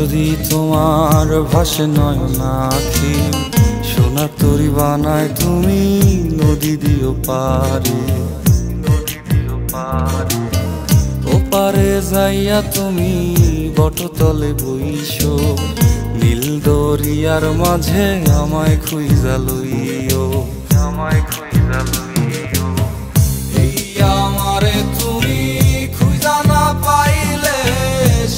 যদি তোমার ভাসে নয়নাখি, সোনা তরি বানায় তুমি নদী দিও পারে। ওপারে যাইয়া তুমি বটতলে বইসো, নীল দরিয়ার মাঝে আমায় খুঁজা লইও, আমায় খুঁজা লইও। এই আমারে তুমি খুঁজা না পাইলে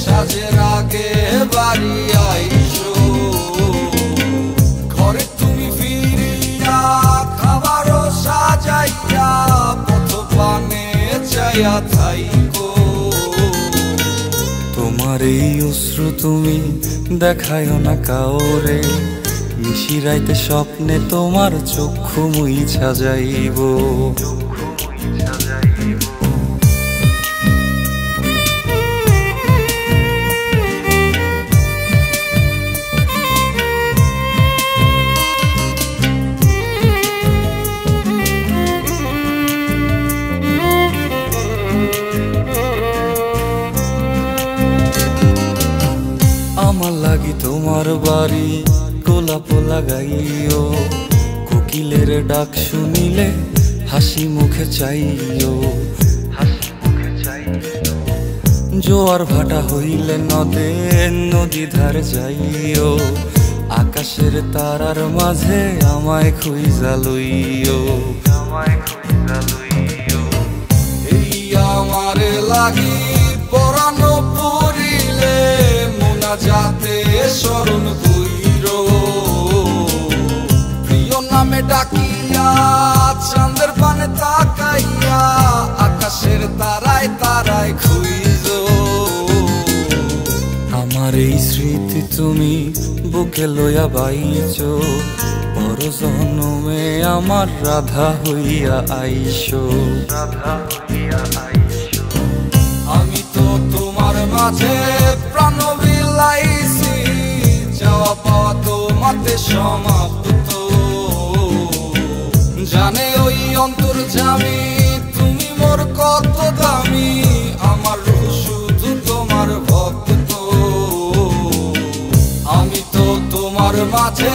সাজের আগে বাড়ি আইসো, ঘরে তুমি ফিরিয়া খাবারও সাজাইয়া পথ পানে চাইয়া থাইকো। তোমার এই অশ্রু তুমি দেখায়ও না কাউরে, নিশিরাইতে স্বপ্নে তোমার চক্ষু মুইছা যাইব। আমার লাগি তোমার বাড়ি গোলাপ লাগাইও, কোকিলের ডাক শুনিলে হাসি মুখে চাইও, হাসি মুখে চাইও। জোয়ার ভাটা হইলে নদে নদী ধারে যাইও, আকাশের তারার মাঝে আমায় খুঁজা লইও, আমায় খুঁজা লইও। এই আমারে লাগি পরানো পড়িলে যাতে স্মরণ কইরো, প্রিয় নামে ডাকিয়া চাঁদের পানে তাকাইয়া আকাশের তারায় তারায় খুঁজো। আমার এই স্মৃতি তুমি বুকে লইয়া বাইছো, পর জন্মে আমার রাধা হইয়া আইসো, রাধা হইয়া আইসো। আমি তো তোমার মাঝে প্রাণ বিলাইছি, যাওয়া পাওয়া তোমাতে সমাপ্ত। জানে ওই অন্তর্যামী তুমি মোর কত দামি, আমার রূহ শুধু তোমার ভক্ত। আমি তো তোমার মাঝে